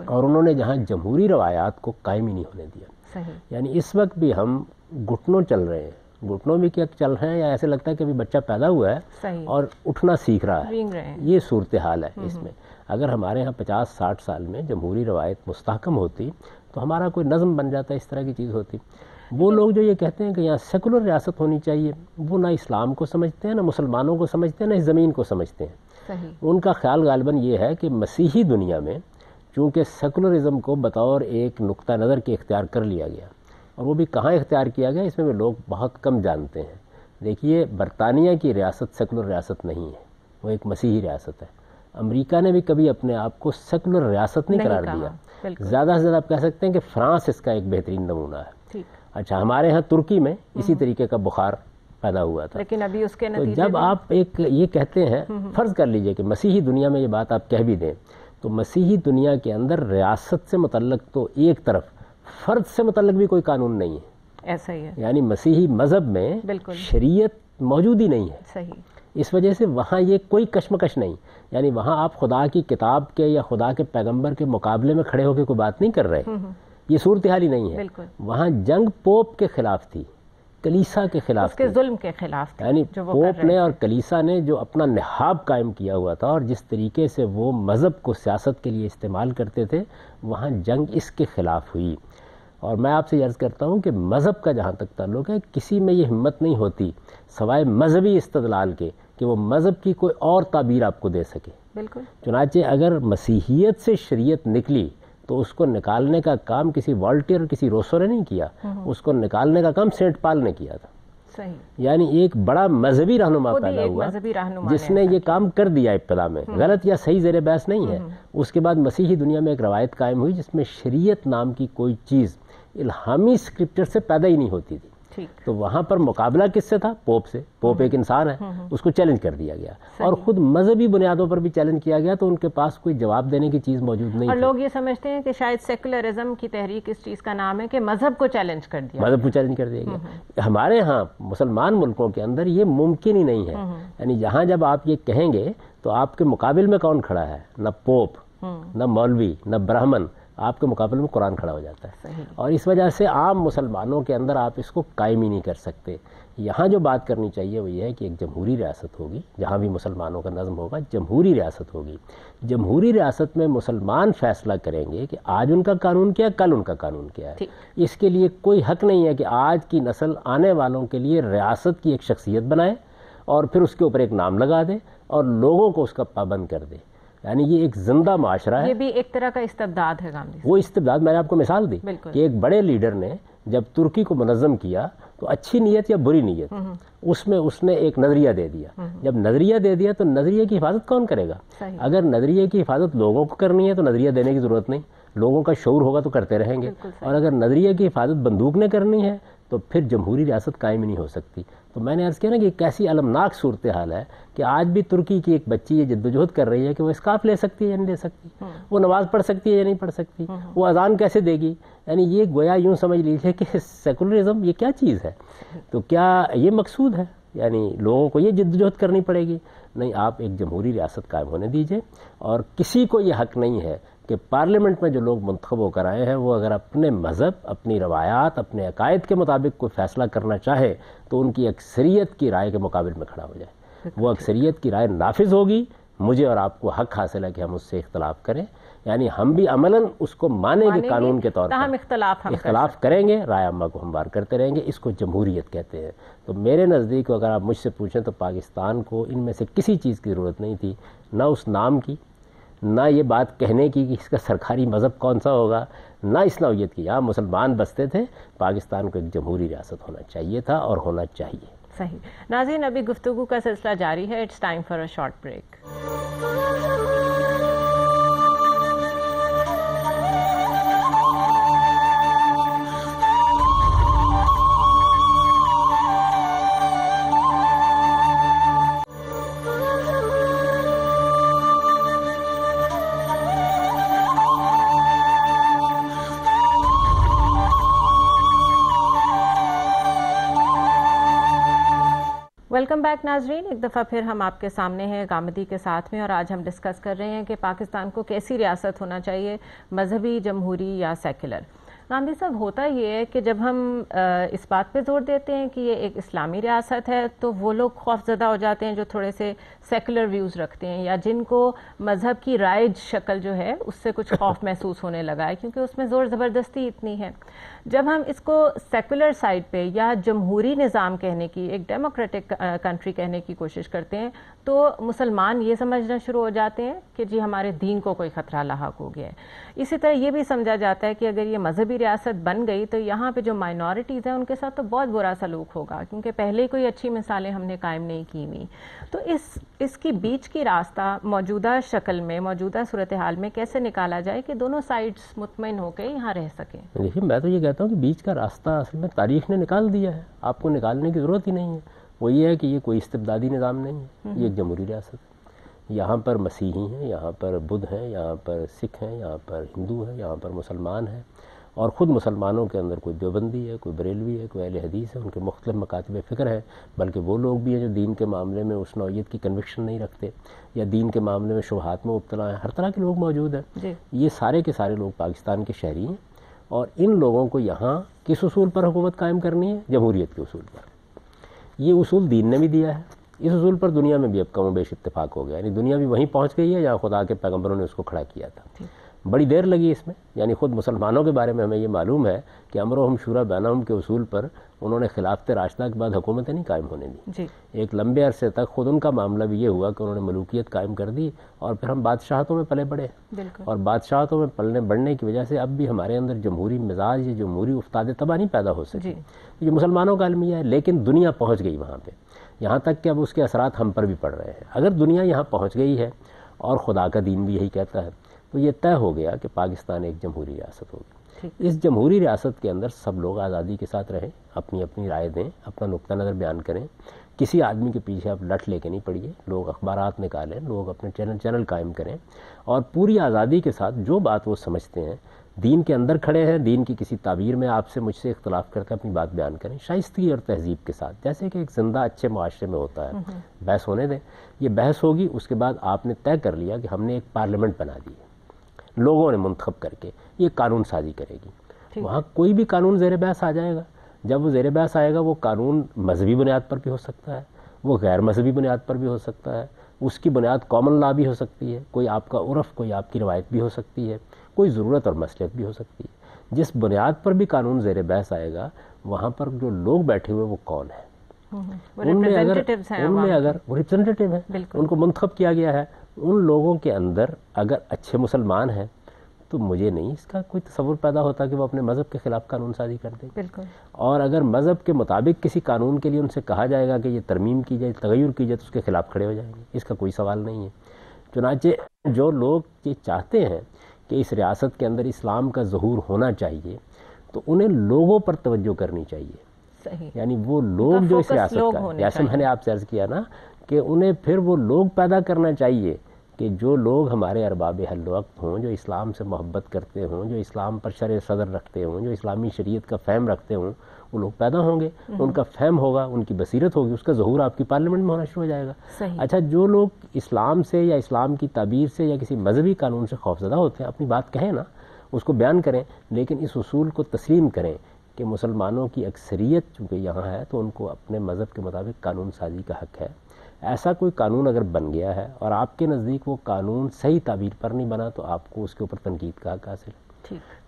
[SPEAKER 2] اور انہوں نے جہاں جمہوری روایات کو قائم ہی نہیں ہونے دیا. یعنی اس وقت بھی ہم گھٹنوں چل رہے ہیں. گھٹنوں بھی کیا چل رہے ہیں یا ایسے لگتا ہے کہ ابھی بچہ پیدا ہوا ہے اور اٹھنا سیکھ رہا ہے. یہ صورتحال ہے اس میں. اگر ہمارے ہاں 50-60 سال میں جمہوری روایت مستحکم ہوتی تو ہمارا کوئی نظم بن جاتا، اس طرح کی چیز ہوتی. وہ لوگ جو یہ کہتے ہیں کہ یہاں سیکولر ریاست ہونی چاہیے، وہ نہ اسلام کو سمجھتے ہیں، نہ مسلمانوں کو سمجھتے ہیں، نہ اس زمین کو سمجھتے ہیں. ان کا خیال غالباً یہ ہے کہ مسیحی دنیا میں چونکہ سیکولرزم کو بطور ایک نقطہ نظر کے اختیار کر لیا گیا، اور وہ بھی کہاں اختیار کیا گیا اس میں بھی لوگ بہت کم جانتے ہیں. دیکھیے، برطانیہ کی ریاست سیکولر ریاست نہیں ہے، وہ ایک مسیحی ریاست ہے. امریکہ نے بھی کبھی اپنے آپ کو سیکولر ریاست نہیں قرار دیا. زیادہ سے زیادہ آپ کہہ سکتے ہیں کہ فرانس اس کا ایک بہترین نمونہ ہے. اچھا، ہمارے ہاں ترکی میں اسی طریقے کا بخار پیدا ہوا تھا. لیکن ابھی اس کے نتیجے جب آپ ایک یہ کہتے ہیں، فرض کر لیجئے کہ مسیحی دنیا میں یہ بات آپ کہہ بھی دیں تو مسیحی دنیا کے اندر ریاست سے متعلق تو ایک طرف، فرد سے متعلق بھی کوئی قانون نہیں ہے. ایسا ہی ہے. یعنی مسیحی مذہب میں شریعت موجود ہی نہیں ہے. صحیح. اس وجہ سے وہاں یہ کوئی کشمکش نہیں. یعنی وہاں آپ خدا کی کتاب کے یا خدا کے پیغمبر کے مقابلے میں کھڑے ہو کے کوئی بات نہیں کر رہے. یہ صورتحال ہی نہیں ہے. وہاں جنگ پوپ کے خلاف تھی، کلیسا کے خلاف، اس کے ظلم کے خلاف تھی. یعنی پوپ نے اور کلیسا نے جو اپنا نہاب قائم کیا ہوا تھا اور جس طریقے سے وہ مذہب کو سیاست کے لیے استعمال کرتے تھے، وہاں جنگ اس کے خلاف ہوئی. اور میں آپ سے عرض کرتا ہوں کہ مذہب کا جہاں تک تعلق ہے، کسی میں یہ ہمت نہیں ہوتی سوائے مذہبی استدلال کے کہ وہ مذہب کی کوئی اور تعبیر آپ کو دے سکے. بالکل. چنانچہ اگر مسیحیت سے شریعت نکلی تو اس کو نکالنے کا کام کسی والٹیر اور کسی روسو نے نہیں کیا، اس کو نکالنے کا کام سینٹ پال نے کیا تھا. صحیح. یعنی ایک بڑا مذہبی رہنما پیدا ہوا جس نے یہ کام کر دیا. ابتدا میں غلط یا صحیح زیر بحث نہیں ہے. اس کے بعد مسیحی دنیا میں ایک روایت قائم ہوئی جس میں شریعت نام کی کوئی چیز الہامی اسکرپچر سے پیدا ہی نہیں ہوتی تھی. تو وہاں پر مقابلہ کس سے تھا؟ پوپ سے. پوپ ایک انسان ہے، اس کو چیلنج کر دیا گیا اور خود مذہبی بنیادوں پر بھی چیلنج کیا گیا، تو ان کے پاس کوئی جواب دینے کی چیز موجود نہیں. اور لوگ یہ سمجھتے ہیں کہ شاید سیکولرزم کی تحریک اس چیز کا نام ہے کہ مذہب کو چیلنج کر دیا، مذہب کو چیلنج کر دیا گیا. ہمارے ہاں مسلمان ملکوں کے اندر یہ ممکن ہی نہیں ہے. یعنی یہاں جب آپ یہ کہیں گے تو آپ کے مقابل میں کون کھڑا ہے؟ نہ پوپ، نہ مولوی، نہ برہمن. آپ کے مقابلے میں قرآن کھڑا ہو جاتا ہے. اور اس وجہ سے عام مسلمانوں کے اندر آپ اس کو قائم ہی نہیں کر سکتے. یہاں جو بات کرنی چاہیے وہ یہ ہے کہ ایک جمہوری ریاست ہوگی جہاں بھی مسلمانوں کا نظم ہوگا. جمہوری ریاست ہوگی. جمہوری ریاست میں مسلمان فیصلہ کریں گے کہ آج ان کا قانون کیا ہے، کل ان کا قانون کیا ہے. اس کے لیے کوئی حق نہیں ہے کہ آج کی نسل آنے والوں کے لیے ریاست کی ایک شخصیت بنائے اور پھر اس کے اوپر ایک نام لگا دے اور لوگوں کو اس کا پابند کر دے. یعنی یہ ایک زندہ معاشرہ ہے. یہ بھی ایک طرح کا استبداد ہے گاندھی. وہ استبداد میں نے آپ کو مثال دی کہ ایک بڑے لیڈر نے جب ترکی کو منظم کیا تو اچھی نیت یا بری نیت اس میں اس نے ایک نظریہ دے دیا. جب نظریہ دے دیا تو نظریے کی حفاظت کون کرے گا؟ اگر نظریے کی حفاظت لوگوں کو کرنی ہے تو نظریہ دینے کی ضرورت نہیں، لوگوں کا شعور ہوگا تو کرتے رہیں گے. اور اگر نظریے کی حفاظت بندوق نے کرنی ہے تو پھر جمہوری ریاست قائم نہیں ہو سکتی. تو میں نے عرض کیا نا کہ ایک ایسی المناک صورتحال ہے کہ آج بھی ترکی کی ایک بچی یہ جدوجہد کر رہی ہے کہ وہ اسکارف لے سکتی ہے یا نہیں لے سکتی، وہ نماز پڑھ سکتی ہے یا نہیں پڑھ سکتی، وہ اذان کیسے دے گی. یعنی یہ گویا یوں سمجھ لیجیے کہ سیکولرزم یہ کیا چیز ہے. تو کیا یہ مقصود ہے؟ یعنی لوگوں کو یہ جدوجہد کرنی پڑے گی؟ نہیں، آپ ایک جمہوری ریاست قائم ہونے دیجئے اور کسی کو یہ حق نہیں ہے کہ پارلیمنٹ میں جو لوگ منتخب ہو کر آئے ہیں وہ اگر اپنے مذہب، اپنی روایات، اپنے عقائد کے مطابق کوئی فیصلہ کرنا چاہے تو ان کی اکثریت کی رائے کے مقابل میں کھڑا ہو جائے. وہ اکثریت کی رائے نافذ ہوگی. مجھے اور آپ کو حق حاصل ہے کہ ہم اس سے اختلاف کریں، یعنی ہم بھی عملاً اس کو مانیں گے قانون کے طور پر،
[SPEAKER 1] ہم
[SPEAKER 2] اختلاف کریں گے، رائے عامہ کو ہموار کرتے رہیں گے. اس کو جمہوریت کہتے ہیں. تو میرے نزدیک اگر آپ مجھ سے پوچھیں تو پاکستان کو ان میں سے کسی چیز کی ضرورت نہیں تھی، نہ اس نام کی، نہ یہ بات کہنے کی کہ اس کا سرکاری مذہب کون سا ہوگا، نہ اس نوعیت کی. یہاں مسلمان بستے تھے. پاکستان کو ایک جمہوری ریاست ہونا چاہیے تھا اور ہونا چاہیے.
[SPEAKER 1] صحیح. ناظرین، ابھی گفتگو کا سلسلہ جاری ہے. It's time for a short break. Welcome back ناظرین. ایک دفعہ پھر ہم آپ کے سامنے ہیں غامدی کے ساتھ میں، اور آج ہم ڈسکس کر رہے ہیں کہ پاکستان کو کیسی ریاست ہونا چاہیے، مذہبی، جمہوری یا سیکولر. غامدی صاحب، ہوتا یہ ہے کہ جب ہم اس بات پہ زور دیتے ہیں کہ یہ ایک اسلامی ریاست ہے تو وہ لوگ خوف زدہ ہو جاتے ہیں جو تھوڑے سے سیکولر ویوز رکھتے ہیں، یا جن کو مذہب کی رائج شکل جو ہے اس سے کچھ خوف محسوس ہونے لگا ہے کیونکہ اس میں زور زبردستی اتنی ہے. جب ہم اس کو سیکولر سائڈ پہ یا جمہوری نظام کہنے کی، ایک ڈیموکریٹک کنٹری کہنے کی کوشش کرتے ہیں تو مسلمان یہ سمجھنا شروع ہو جاتے ہیں کہ جی ہمارے دین کو کوئی خطرہ لاحق ہو گیا ہے. اسی طرح یہ بھی سمجھا جاتا ہے کہ اگر یہ مذہبی ریاست بن گئی تو یہاں پہ جو مائنورٹیز ہیں ان کے ساتھ تو بہت برا سلوک ہوگا کیونکہ پہلے کوئی اچھی مثالیں ہم نے قائم نہیں کی ہوئی. تو اس کی بیچ کی راستہ موجودہ شکل میں، موجودہ صورتحال میں کیسے نکالا جائے کہ دونوں سائڈز مطمئن ہو کے یہاں رہ سکیں؟
[SPEAKER 2] دیکھیے، میں تو یہ کہتا ہوں کہ بیچ کا راستہ اصل میں تاریخ نے نکال دیا ہے. آپ کو نکالنے کی ضرورت ہی نہیں ہے. وہ یہ ہے کہ یہ کوئی استبدادی نظام نہیں ہے، یہ ایک جمہوری ریاست ہے. یہاں پر مسیحی ہیں، یہاں پر بدھ ہیں، یہاں پر سکھ ہیں، یہاں پر ہندو ہیں، یہاں پر مسلمان ہیں، اور خود مسلمانوں کے اندر کوئی دیوبندی ہے، کوئی بریلوی ہے، کوئی اہل حدیث ہے. ان کے مختلف مکاتب فکر ہیں. بلکہ وہ لوگ بھی ہیں جو دین کے معاملے میں اس نوعیت کی کنوکشن نہیں رکھتے یا دین کے معاملے میں شبہات میں مبتلا ہیں. ہر طرح کے لوگ موجود ہیں. یہ سارے کے سارے لوگ پاکستان کے شہری ہیں، اور ان لوگوں کو یہاں کس اصول پر حکومت قائم کرنی ہے؟ جمہوریت کے اصول پر. یہ اصول دین نے بھی دیا ہے. اس اصول پر دنیا میں بھی اب کم و بیش اتفاق ہو گیا. یعنی دنیا بھی وہیں پہنچ گئی ہے جہاں خدا کے پیغمبروں نے اس کو کھڑا کیا تھا. بڑی دیر لگی اس میں. یعنی خود مسلمانوں کے بارے میں ہمیں یہ معلوم ہے کہ امرهم شورى بینہم کے اصول پر انہوں نے خلافت راشدہ کے بعد حکومتیں نہیں قائم ہونے دی. ایک لمبے عرصے تک خود ان کا معاملہ بھی یہ ہوا کہ انہوں نے ملوکیت قائم کر دی، اور پھر ہم بادشاہتوں میں پلے بڑھے. اور بادشاہتوں میں بڑھنے کی وجہ سے اب بھی ہمارے اندر جمہوری مزاج یا جمہوری افتاد طبع نہیں پیدا ہو سکے. یہ مسلمانوں کا المیہ ہے. لیکن دنیا پہنچ گئی وہاں پہ، یہاں تک کہ اب اس کے اثرات ہم پر بھی پڑ رہے ہیں. اگر دنیا یہاں پہنچ گئی ہے اور خدا کا دین بھی یہی کہتا ہے تو یہ طے ہو گیا کہ پاکستان ایک جمہوری ریاست ہوگی. اس جمہوری ریاست کے اندر سب لوگ آزادی کے ساتھ رہیں، اپنی اپنی رائے دیں، اپنا نقطہ نظر بیان کریں. کسی آدمی کے پیچھے آپ لٹ لے کے نہیں پڑیے. لوگ اخبارات نکالیں، لوگ اپنے چینل قائم کریں، اور پوری آزادی کے ساتھ جو بات وہ سمجھتے ہیں، دین کے اندر کھڑے ہیں، دین کی کسی تعبیر میں آپ سے مجھ سے اختلاف کر کے اپنی بات بیان کریں، شائستگی اور تہذیب کے ساتھ، جیسے کہ ایک زندہ اچھے معاشرے میں ہوتا ہے. بحث ہونے دیں. یہ بحث ہوگی، اس کے بعد آپ نے طے کر لیا کہ ہم نے ایک پارلیمنٹ بنا دی ہے، لوگوں نے منتخب کر کے یہ قانون سازی کرے گی. وہاں کوئی بھی قانون زیر بحث آ جائے گا. جب وہ زیر بحث آئے گا وہ قانون مذہبی بنیاد پر بھی ہو سکتا ہے، وہ غیر مذہبی بنیاد پر بھی ہو سکتا ہے، اس کی بنیاد کامن لا بھی ہو سکتی ہے، کوئی آپ کا عرف، کوئی آپ کی روایت بھی ہو سکتی ہے، کوئی ضرورت اور مصلحت بھی ہو سکتی ہے. جس بنیاد پر بھی قانون زیر بحث آئے گا وہاں پر جو لوگ بیٹھے ہوئے وہ کون ہیں؟ ان میں اگر وہ ریپرزنٹیٹیو ہیں، ان کو منتخب کیا گیا ہے. ان لوگوں کے اندر اگر اچھے مسلمان ہیں تو مجھے نہیں اس کا کوئی تصور پیدا ہوتا کہ وہ اپنے مذہب کے خلاف قانون سازی کر دیں. اور اگر مذہب کے مطابق کسی قانون کے لیے ان سے کہا جائے گا کہ یہ ترمیم کی جائے، تغیر کی جائے، تو اس کے خلاف کھڑے ہو جائیں گے. اس کا کوئی سوال نہیں ہے. چنانچہ جو لوگ یہ چاہتے ہیں کہ اس ریاست کے اندر اسلام کا ظہور ہونا چاہیے تو انہیں لوگوں پر توجہ کرنی چاہیے. یعنی وہ لوگ جو اس ریاست کا، جیسے میں نے آپ سے عرض کیا نا کہ انہیں پھر وہ لوگ پیدا کرنا چاہیے کہ جو لوگ ہمارے ارباب حل وقت ہوں، جو اسلام سے محبت کرتے ہوں، جو اسلام پر شرع صدر رکھتے ہوں، جو اسلامی شریعت کا فہم رکھتے ہوں، وہ لوگ پیدا ہوں گے، ان کا فہم ہوگا، ان کی بصیرت ہوگی، اس کا ظہور آپ کی پارلیمنٹ میں ہونا شروع ہو جائے گا۔ اچھا، جو لوگ اسلام سے یا اسلام کی تعبیر سے یا کسی مذہبی قانون سے خوفزدہ ہوتے ہیں، اپنی بات کہیں نا، اس کو بیان کریں، لیکن اس اصول کو تسلیم کریں کہ مسلمانوں کی اکثریت چونکہ یہاں ہے تو ان کو اپنے مذہب کے مطابق قانون سازی کا حق ہے۔ ایسا کوئی قانون اگر بن گیا ہے اور آپ کے نزدیک وہ قانون صحیح تعبیر پر نہیں بنا تو آپ کو اس کے اوپر تنقید کا حق حاصل ہے،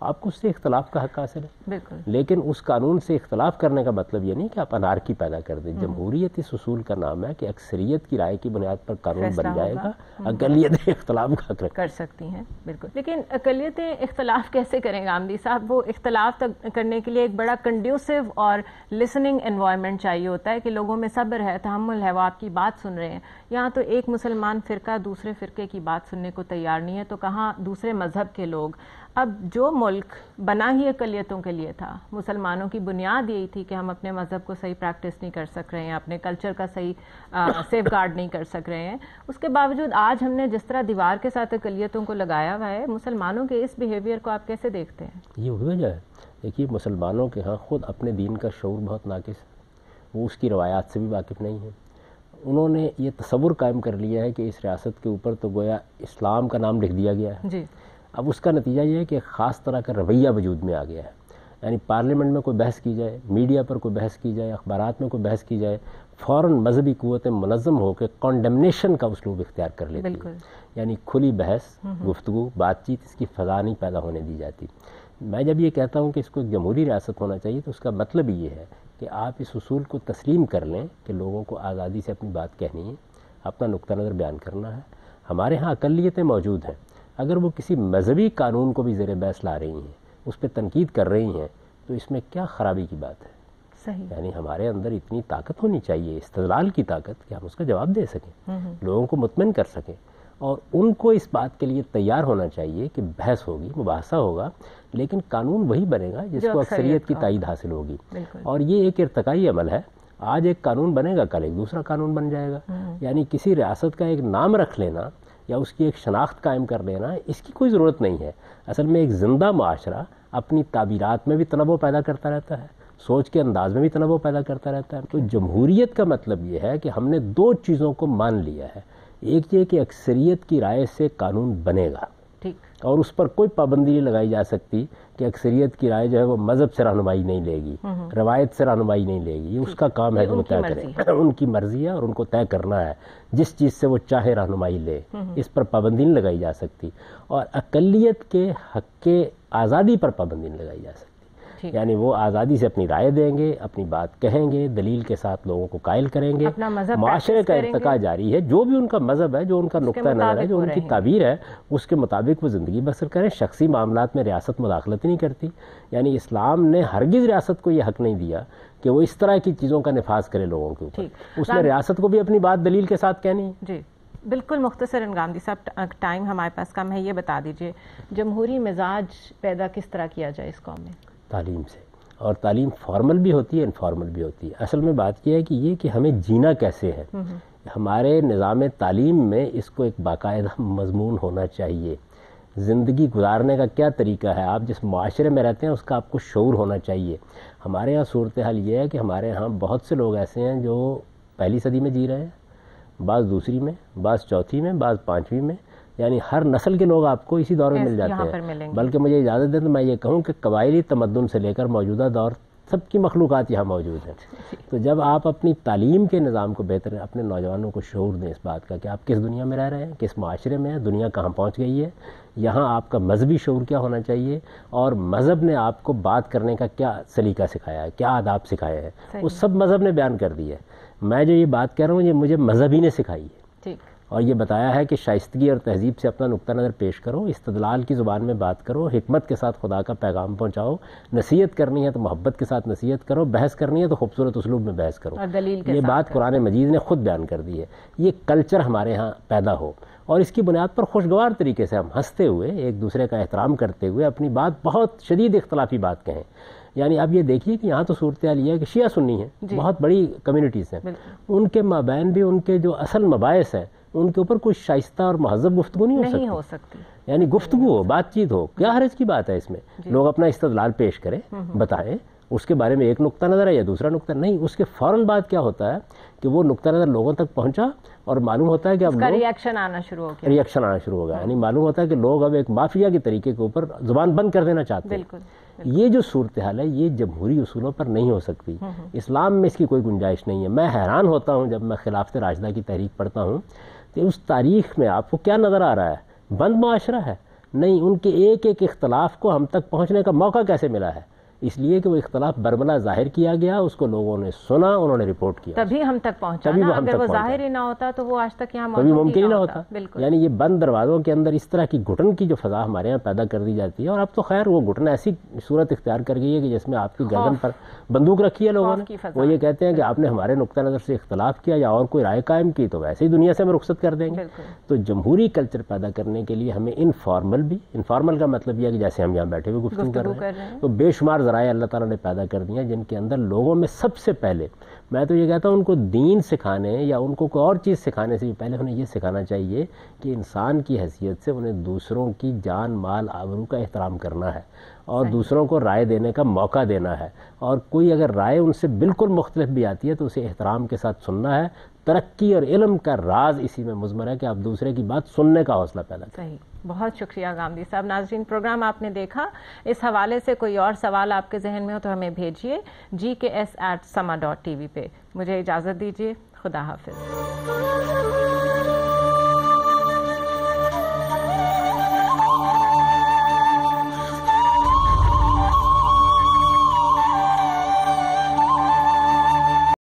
[SPEAKER 2] آپ کو اس سے اختلاف کا حق حاصل ہے،
[SPEAKER 1] بالکل۔
[SPEAKER 2] لیکن اس قانون سے اختلاف کرنے کا مطلب یہ نہیں کہ آپ انارکی پیدا کر دیں۔ جمہوریت اس اصول کا نام ہے کہ اکثریت کی رائے کی بنیاد پر قانون بن جائے گا، اقلیتیں اختلاف کا حق
[SPEAKER 1] کر سکتی ہیں، بالکل۔ لیکن اقلیتیں اختلاف کیسے کریں گا غامدی صاحب؟ وہ اختلاف کرنے کے لیے ایک بڑا کنڈیوسو اور لسننگ انوائرمنٹ چاہیے ہوتا ہے کہ لوگوں میں صبر ہے، تحمل ہے، وہ آپ کی بات سن رہے ہیں۔ یہاں تو ایک مسلمان فرقہ دوسرے فرقے کی بات سننے کو تیار نہیں ہے، تو کہاں دوسرے مذہب کے لوگ؟ اب جو ملک بنا ہی اقلیتوں کے لیے تھا، مسلمانوں کی بنیاد یہی تھی کہ ہم اپنے مذہب کو صحیح پریکٹس نہیں کر سک رہے ہیں، اپنے کلچر کا صحیح سیف گارڈ نہیں کر سک رہے ہیں، اس کے باوجود آج ہم نے جس طرح دیوار کے ساتھ اقلیتوں کو لگایا ہوا ہے، مسلمانوں کے اس بیہیویئر کو آپ کیسے دیکھتے ہیں؟
[SPEAKER 2] یہ وجہ ہے، دیکھیے مسلمانوں کے ہاں خود اپنے دین کا شعور بہت ناقص ہے، وہ اس کی روایات سے بھی واقف نہیں ہیں۔ انہوں نے یہ تصور قائم کر لیا ہے کہ اس ریاست کے اوپر تو گویا اسلام کا نام لکھ دیا گیا ہے،
[SPEAKER 1] جی۔
[SPEAKER 2] اب اس کا نتیجہ یہ ہے کہ ایک خاص طرح کا رویہ وجود میں آ گیا ہے، یعنی پارلیمنٹ میں کوئی بحث کی جائے، میڈیا پر کوئی بحث کی جائے، اخبارات میں کوئی بحث کی جائے، فوراً مذہبی قوتیں منظم ہو کے کنڈمنیشن کا اسلوب اختیار کر لیتی ہیں، یعنی کھلی بحث، گفتگو، بات چیت، اس کی فضا نہیں پیدا ہونے دی جاتی۔ میں جب یہ کہتا ہوں کہ اس کو ایک جمہوری ریاست ہونا چاہیے تو اس کا مطلب یہ ہے کہ آپ اس اصول کو تسلیم کر لیں کہ لوگوں کو آزادی سے اپنی بات کہنی ہے، اپنا نقطہ نظر بیان کرنا ہے۔ ہمارے ہاں اقلیتیں موجود ہیں، اگر وہ کسی مذہبی قانون کو بھی زیر بحث لا رہی ہیں، اس پہ تنقید کر رہی ہیں، تو اس میں کیا خرابی کی بات ہے؟
[SPEAKER 1] صحیح،
[SPEAKER 2] یعنی ہمارے اندر اتنی طاقت ہونی چاہیے، استدلال کی طاقت، کہ ہم اس کا جواب دے سکیں، لوگوں کو مطمئن کر سکیں، اور ان کو اس بات کے لیے تیار ہونا چاہیے کہ بحث ہوگی، مباحثہ ہوگا، لیکن قانون وہی بنے گا جس کو اکثریت کی تائید حاصل ہوگی۔ اور یہ ایک ارتقائی عمل ہے، آج ایک قانون بنے گا، کل ایک دوسرا قانون بن جائے گا، یعنی کسی ریاست کا ایک نام رکھ لینا یا اس کی ایک شناخت قائم کر لینا، اس کی کوئی ضرورت نہیں ہے۔ اصل میں ایک زندہ معاشرہ اپنی تعبیرات میں بھی تنوع پیدا کرتا رہتا ہے، سوچ کے انداز میں بھی تنوع پیدا کرتا رہتا ہے۔ تو جمہوریت کا مطلب یہ ہے کہ ہم نے دو چیزوں کو مان لیا ہے، ایک یہ کہ اکثریت کی رائے سے قانون بنے گا، اور اس پر کوئی پابندی نہیں لگائی جا سکتی کہ اکثریت کی رائے جو ہے وہ مذہب سے رہنمائی نہیں لے گی، روایت سے رہنمائی نہیں لے گی، یہ اس کا کام ہے کہ وہ طے کریں، ان کی مرضی ہے اور ان کو طے کرنا ہے، جس چیز سے وہ چاہے رہنمائی لے، اس پر پابندی نہیں لگائی جا سکتی۔ اور اقلیت کے حق کے آزادی پر پابندی نہیں لگائی جا سکتی، یعنی وہ آزادی سے اپنی رائے دیں گے، اپنی بات کہیں گے، دلیل کے ساتھ لوگوں کو قائل کریں گے، معاشرے کا ارتقاء جاری ہے، جو بھی ان کا مذہب ہے، جو ان کا نقطہ نظر ہے، جو ان کی تعبیر ہے، اس کے مطابق وہ زندگی بسر کریں۔ شخصی معاملات میں ریاست مداخلت نہیں کرتی، یعنی اسلام نے ہرگز ریاست کو یہ حق نہیں دیا کہ وہ اس طرح کی چیزوں کا نفاذ کرے لوگوں کے اوپر، اس نے ریاست کو بھی اپنی بات دلیل کے ساتھ کہنی ہے۔
[SPEAKER 1] جی بالکل، مختصر غامدی صاحب، ٹائم ہمارے پاس کم ہے، یہ بتا دیجئے جمہوری مزاج پیدا کس طرح کیا جائے اس قوم میں؟ تعلیم
[SPEAKER 2] سے، اور تعلیم فارمل بھی ہوتی ہے، انفارمل بھی ہوتی ہے۔ اصل میں بات یہ ہے کہ ہمیں جینا کیسے ہے، ہمارے نظام تعلیم میں اس کو ایک باقاعدہ مضمون ہونا چاہیے۔ زندگی گزارنے کا کیا طریقہ ہے، آپ جس معاشرے میں رہتے ہیں اس کا آپ کو شعور ہونا چاہیے۔ ہمارے ہاں صورتحال یہ ہے کہ ہمارے ہاں بہت سے لوگ ایسے ہیں جو پہلی صدی میں جی رہے ہیں، بعض دوسری میں، بعض چوتھی میں، بعض پانچویں میں، یعنی ہر نسل کے لوگ آپ کو اسی دور میں مل جاتے ہیں۔ بلکہ مجھے اجازت دیں تو میں یہ کہوں کہ قبائلی تمدن سے لے کر موجودہ دور سب کی مخلوقات یہاں موجود ہیں۔ تو جب آپ اپنی تعلیم کے نظام کو بہتر، اپنے نوجوانوں کو شعور دیں اس بات کا کہ آپ کس دنیا میں رہ رہے ہیں، کس معاشرے میں ہیں، دنیا کہاں پہنچ گئی ہے، یہاں آپ کا مذہبی شعور کیا ہونا چاہیے، اور مذہب نے آپ کو بات کرنے کا کیا سلیقہ سکھایا ہے، کیا آداب سکھائے ہیں، وہ سب مذہب نے بیان کر دی ہے۔ میں جو یہ بات کہہ رہا ہوں یہ مجھے مذہب ہی نے سکھائی ہے، اور یہ بتایا ہے کہ شائستگی اور تہذیب سے اپنا نقطہ نظر پیش کرو، استدلال کی زبان میں بات کرو، حکمت کے ساتھ خدا کا پیغام پہنچاؤ، نصیحت کرنی ہے تو محبت کے ساتھ نصیحت کرو، بحث کرنی ہے تو خوبصورت اسلوب میں بحث کرو، یہ بات قرآن مجید نے خود بیان کر دی ہے۔ یہ کلچر ہمارے ہاں پیدا ہو، اور اس کی بنیاد پر خوشگوار طریقے سے ہم ہنستے ہوئے ایک دوسرے کا احترام کرتے ہوئے اپنی بات، بہت شدید اختلافی بات کہیں۔ یعنی اب یہ دیکھیے کہ یہاں تو صورتحال یہ ہے کہ شیعہ سنی ہیں، بہت بڑی کمیونٹیز ہیں، ان کے مابین بھی ان کے جو اصل مباحث ہیں ان کے اوپر کوئی شائستہ اور مہذب گفتگو نہیں ہو سکتی، یعنی گفتگو ہو، بات چیت ہو، کیا حرج کی بات ہے اس میں؟ لوگ اپنا استدلال پیش کریں، بتائیں، اس کے بارے میں ایک نقطہ نظر ہے یا دوسرا نقطہ نہیں، اس کے فوراً بعد کیا ہوتا ہے کہ وہ نقطہ نظر لوگوں تک پہنچا اور معلوم ہوتا ہے کہ اب
[SPEAKER 1] ریئیکشن آنا شروع ہو گیا،
[SPEAKER 2] یعنی معلوم ہوتا ہے کہ لوگ اب ایک مافیا کے طریقے کے اوپر زبان بند کر دینا چاہتے ہیں۔ یہ جو صورتحال ہے یہ جمہوری اصولوں پر نہیں ہو سکتی، اسلام میں اس کی کوئی گنجائش نہیں ہے۔ میں حیران ہوتا ہوں جب میں خلافت راشدہ کی تحریک پڑھتا ہوں کہ اس تاریخ میں آپ کو کیا نظر آ رہا ہے؟ بند معاشرہ ہے؟ نہیں، ان کے ایک ایک اختلاف کو ہم تک پہنچنے کا موقع کیسے ملا ہے؟ اس لیے کہ وہ اختلاف برملا ظاہر کیا گیا، اس کو لوگوں نے سنا، انہوں نے رپورٹ کیا،
[SPEAKER 1] تبھی ہم تک پہنچا نا، اگر وہ ظاہر ہی نہ ہوتا تو وہ آج تک یہاں
[SPEAKER 2] کبھی ممکن ہی نہ ہوتا۔ یعنی یہ بند دروازوں کے اندر اس طرح کی گھٹن کی جو فضا ہمارے یہاں پیدا کر دی جاتی ہے، اور اب تو خیر وہ گھٹن ایسی صورت اختیار کر گئی ہے کہ جس میں آپ کی گردن پر بندوق رکھی ہے لوگوں نے، وہ یہ کہتے ہیں کہ آپ نے ہمارے نقطہ نظر سے اختلاف کیا یا اور کوئی رائے قائم کی تو ویسے ہی دنیا سے ہم رخصت کر دیں گے۔ تو جمہوری کلچر پیدا کرنے کے لیے ہمیں انفارمل کا مطلب یہ ہے کہ جیسے ہم یہاں بیٹھے ہوئے گفتگو کر رہے ہیں، تو بے شمار ذرائع اللہ تعالیٰ نے پیدا کر دیا جن کے اندر لوگوں میں سب سے پہلے، میں تو یہ کہتا ہوں ان کو دین سکھانے یا ان کو کوئی اور چیز سکھانے سے بھی پہلے انہیں یہ سکھانا چاہیے کہ انسان کی حیثیت سے انہیں دوسروں کی جان مال آبرو کا احترام کرنا ہے اور دوسروں کو رائے دینے کا موقع دینا ہے، اور کوئی اگر رائے ان سے بالکل مختلف بھی آتی ہے تو اسے احترام کے ساتھ سننا ہے۔ ترقی اور علم کا راز اسی میں مضمر ہے کہ آپ دوسرے کی بات سننے کا حوصلہ پیدا کریں۔
[SPEAKER 1] صحیح، بہت شکریہ گامدی صاحب۔ ناظرین، پروگرام آپ نے دیکھا، اس حوالے سے کوئی اور سوال آپ کے ذہن میں ہو تو ہمیں بھیجیے gks@sama.tv پہ۔ مجھے اجازت دیجیے، خدا حافظ۔